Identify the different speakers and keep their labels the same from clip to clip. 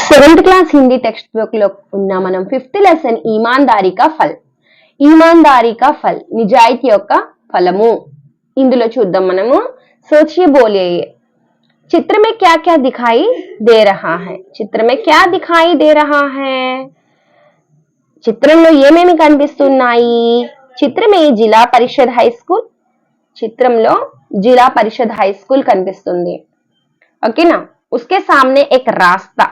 Speaker 1: 7th class Hindi text book లో ఉన్న మనం 5th లెసన్ ఈమాన్దారీ కా ఫల్. ఈమాన్దారీ కా ఫల్ నిజాయితీ యొక్క ఫలము. ఇందులో చూద్దాం మనము. सोचिए बोलिए चित्र में क्या क्या दिखाई दे रहा है. चित्र में क्या दिखाई दे रहा है. చిత్రంలో ఏమేమి కనిపిస్తున్నాయి. చిత్రమే జిల్లా పరిషద్ హై స్కూల్. చిత్రంలో జిల్లా పరిషద్ హై స్కూల్ కనిపిస్తుంది. ఓకేనా. उसके सामने एक रास्ता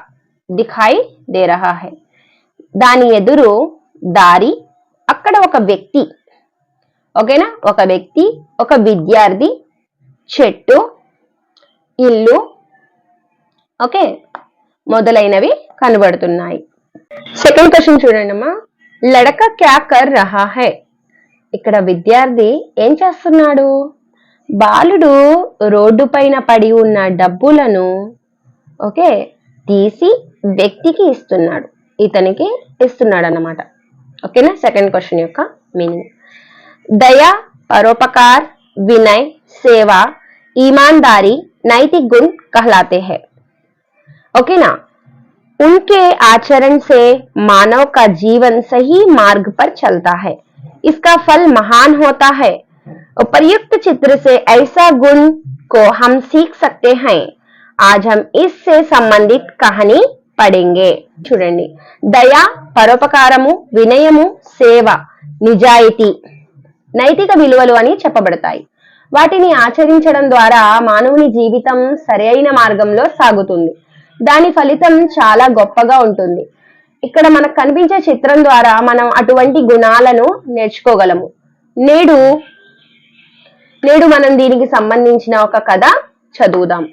Speaker 1: दिखाई दे रहा है. దాని ఎదురు దారి. అక్కడ ఒక వ్యక్తి. ఓకేనా. ఒక వ్యక్తి, ఒక విద్యార్థి, చెట్టు, ఇల్లు, ఓకే, మొదలైనవి కనబడుతున్నాయి. సెకండ్ క్వశ్చన్ చూడండి అమ్మా. లడక క్యా కర్ రహా హై. ఇక్కడ విద్యార్థి ఏం చేస్తున్నాడు. బాలుడు రోడ్డు పైన పడి ఉన్న డబ్బులను ఓకే తీసి వ్యక్తికి ఇస్తున్నాడు. ఇతనికి ఇస్తున్నాడు అన్నమాట. ఓకేనా. సెకండ్ క్వశ్చన్ యొక్క మీనింగ్. దయా, పరోపకార్, विनय, सेवा, ईमानदारी नैतिक गुण कहलाते हैं. ओके ना. उनके आचरण से मानव का जीवन सही मार्ग पर चलता है. इसका फल महान होता है. उपर्युक्त चित्र से ऐसा गुण को हम सीख सकते हैं. आज हम इससे संबंधित कहानी पढ़ेंगे. చూడండి. దయా, పరోపకారము, వినయము, సేవ, నిజాయితీ నైతిక విలువలు అని చెప్పబడతాయి. వాటిని ఆచరించడం ద్వారా మానవుని జీవితం సరైన మార్గంలో సాగుతుంది. దాని ఫలితం చాలా గొప్పగా ఉంటుంది. ఇక్కడ మనకు కనిపించే చిత్రం ద్వారా మనం అటువంటి గుణాలను నేర్చుకోగలము. నేడు మనం దీనికి సంబంధించిన ఒక కథ చదువుదాం.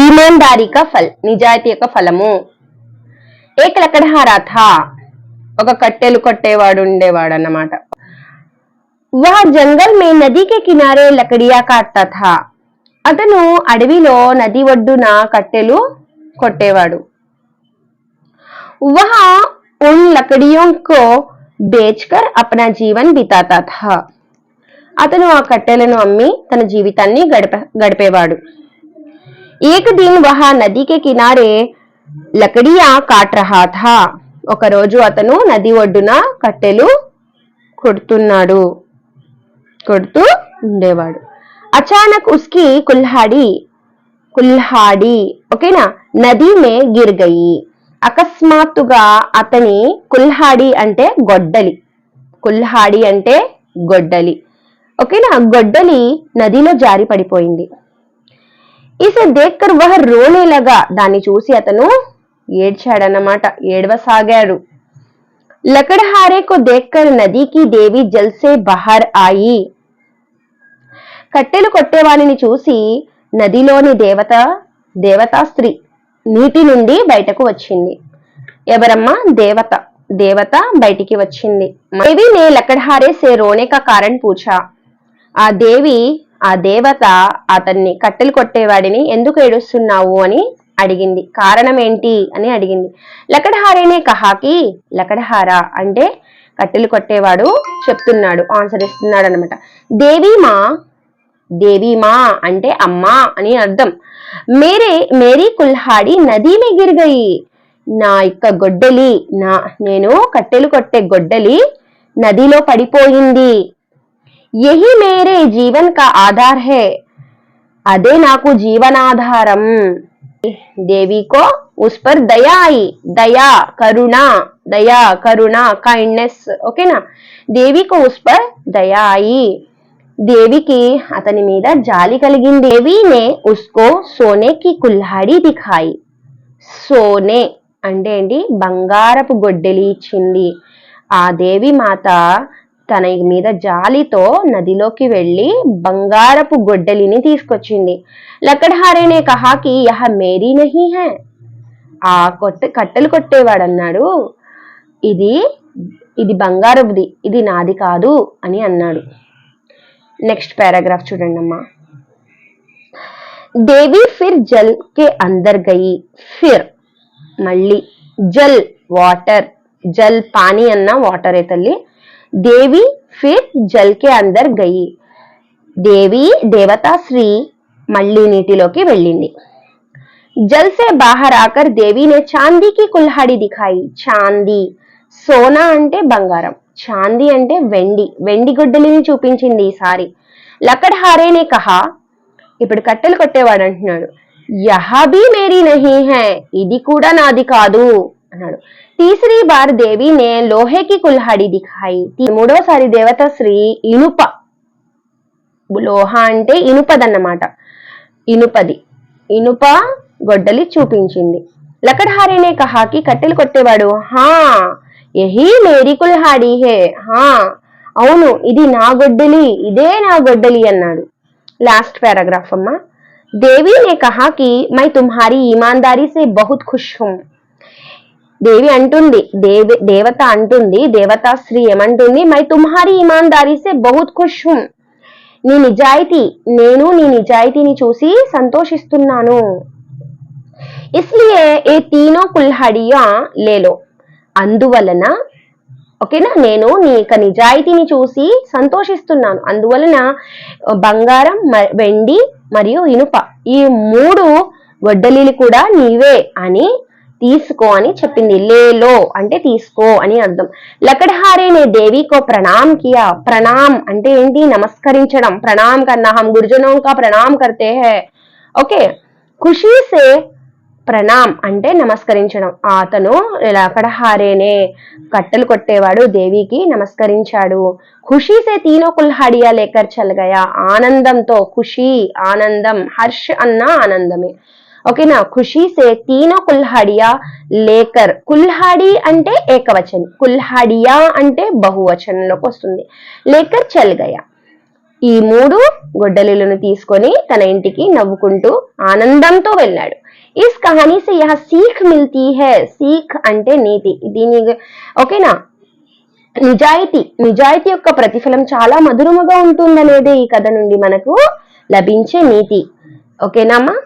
Speaker 1: ఈమాన్దారీ కా ఫల్ నిజాయితీ యొక్క ఫలము. ఏక్ లకడహారా థా. ఒక కట్టెలు కొట్టేవాడు ఉండేవాడు అన్నమాట. वह जंगल में नदी के किनारे लकड़ियां काटता था. అతను అడవిలో నది ఒడ్డున కట్టెలు కొట్టేవాడు. वह उन लकड़ियों को बेचकर अपना जीवन बिताता था. అతను ఆ కట్టెలను అమ్మి తన జీవితాన్ని గడిపేవాడు. एक दिन वह नदी के किनारे लकड़ियां काट रहा था. ఒక రోజు అతను నది ఒడ్డున కట్టెలు కొడుతూ ఉండేవాడు. అచానక్ ఉస్కి కుల్హాడి ఓకేనా నది మే గిర్ గయి. అకస్మాత్తుగా అతని కుల్హాడి అంటే గొడ్డలి. కుల్హాడి అంటే గొడ్డలి. ఓకేనా. గొడ్డలి నదిలో జారి పడిపోయింది. ఇసే దేక్కర్ వహ రోనే లగా. దాన్ని చూసి అతను ఏడ్చాడన్నమాట. ఏడవసాగాడు. लकड़हारे को देखकर नदी की देवी जल से बाहर आई. కట్టెలు కొట్టేవాడిని చూసి నదిలోని దేవతా స్త్రీ నీటి నుండి బయటకు వచ్చింది. ఎవరమ్మా. దేవత బయటికి వచ్చింది. దేవి నే లకడహారే సే రోనే కా కారణ్ పూఛా. ఆ దేవత అతన్ని కట్టెలు కొట్టేవాడిని ఎందుకు ఏడుస్తున్నావు అని అడిగింది. కారణం ఏంటి అని అడిగింది. లకడహారేనే కహాకి. లకడహారా అంటే కట్టెలు కొట్టేవాడు చెప్తున్నాడు, ఆన్సర్ ఇస్తున్నాడు అనమాట. దేవీమా అంటే అమ్మా అని అర్థం. మేరీ కుల్హాడి నదీ మే గిర్ గయి. నా యొక్క గొడ్డలి నేను కట్టెలు కొట్టే గొడ్డలి నదిలో పడిపోయింది. యహీ మేరే జీవన్ కా ఆధార్ హై. అదే నాకు జీవనాధారం. देवी को उस पर दया आई. दया करुणा काइंडनेस. ओके ना. देवी को उस पर दया आई. దేవికి అతని మీద జాలి కలిగింది. దేవి నే ఉస్కో సోనే కి కుల్హాడి దిఖాయి. సోనే అంటే ఏంటి. బంగారపు గొడ్డలి ఇచ్చింది. ఆ దేవి మాత తన మీద జాలితో నదిలోకి వెళ్లి బంగారపు గొడ్డలిని తీసుకొచ్చింది. లకడహారేనే కహాకి యహ మేరీ నహీ హై. ఆ కట్టెలు కొట్టేవాడన్నాడు ఇది బంగారపుది, ఇది నాది కాదు అని అన్నాడు. నెక్స్ట్ పారాగ్రాఫ్ చూడండి అమ్మా. దేవి ఫిర్ జల్ కే అందర్ గయి. ఫిర్ మళ్ళీ, జల్ వాటర్, జల్ పానీ అన్న వాటరే తల్లి. దేవి ఫిర్ జల్ కే అందర్ గయి. దేవతా శ్రీ మళ్ళీ నీటిలోకి వెళ్ళింది. जल से बाहर आकर देवी ने चांदी की कुल्हाड़ी दिखाई. చాందీ సోనా అంటే బంగారం, చాందీ అంటే వెండి, వెండి గుడ్డలిని చూపించింది ఈసారి. లకడ్హారే నే కహా, ఇప్పుడు కట్టెలు కొట్టేవాడు అంటున్నాడు, యహా భీ మేరీ నహీ హై, ఇది కూడా నాది కాదు అన్నాడు. తీసరీ బార్ దేవి నే లోహే కి కుల్హాడి దిఖాయి. మూడోసారి దేవతశ్రీ ఇనుప, లోహ అంటే ఇనుపదన్నమాట, ఇనుపది, ఇనుప గొడ్డలి చూపించింది. లకడ్హారేనే కహాకి కట్టెలు కొట్టేవాడు, హా యహీ మేరీ కుల్హాడి హే, హా అవును ఇది నా గొడ్డలి, ఇదే నా గొడ్డలి అన్నాడు. లాస్ట్ పారాగ్రాఫ్ అమ్మా. దేవి నే కహాకి మై తుమ్హారీ ఈమాన్దారీ సే బహుత్ ఖుష్ హూం. దేవి అంటుంది, దేవత అంటుంది, దేవతాశ్రీ ఏమంటుంది, మై తుమ్హారీ ఈమాన్దారీ సే బహుత్ ఖుష్ హూం, నేను నీ నిజాయితీని చూసి సంతోషిస్తున్నాను. ఇస్లియే ఏ తీనో కుల్హడియా లేలో, అందువలన ఓకేనా, నేను నీ నిజాయితీని చూసి సంతోషిస్తున్నాను, అందువలన బంగారం, వెండి మరియు ఇనుప ఈ 3 గొడ్డలీలు కూడా నీవే అని తీసుకో అని చెప్పింది. లేలో అంటే తీసుకో అని అర్థం. లకడ్హారే నే దేవి కో ప్రణామ్ కియా. ప్రణామ్ అంటే ఏంటి, నమస్కరించడం. ప్రణామ్ కన్నా హమ్ గురుజనోం కా ప్రణామ్ కర్తే హై. ఓకే, ఖుషీ సే ప్రణామ్ అంటే నమస్కరించడం. అతను లకడ్హారేనే కట్టెలు కొట్టేవాడు దేవికి నమస్కరించాడు. ఖుషీ సే తీనో కుల్హాడియా లేకర్ చల్ గయా. ఆనందంతో, ఖుషీ ఆనందం, హర్ష్ అన్న ఆనందమే ఓకేనా. ఖుషీ సే తీనో కుల్హాడియా లేకర్, కుల్హాడి అంటే ఏకవచనం, కుల్హాడియా అంటే బహువచనంలోకి వస్తుంది. లేకర్ చల్ గయా, ఈ 3 గొడ్డలీలను తీసుకొని తన ఇంటికి నవ్వుకుంటూ ఆనందంతో వెళ్ళాడు. ఇస్ కహానీ సే యహ సీఖ్ మిల్తీ హై. సీఖ్ అంటే నీతి, దీని ఓకేనా, నిజాయితీ యొక్క ప్రతిఫలం చాలా మధురముగా ఉంటుందనేదే ఈ కథ నుండి మనకు లభించే నీతి. ఓకేనామ్మా.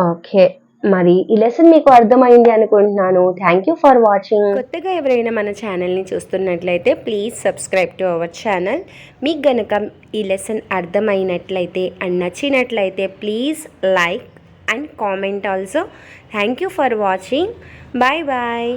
Speaker 1: ఓకే, మరి ఈ లెసన్ మీకు అర్థమైంది అనుకుంటున్నాను. Thank you for watching. కొత్తగా ఎవరైనా మన ఛానల్ని చూస్తున్నట్లయితే please subscribe to our channel. మీకు గనక ఈ లెసన్ అర్థమైనట్లయితే అండ్ నచ్చినట్లయితే please like and comment also. Thank you for watching. Bye bye.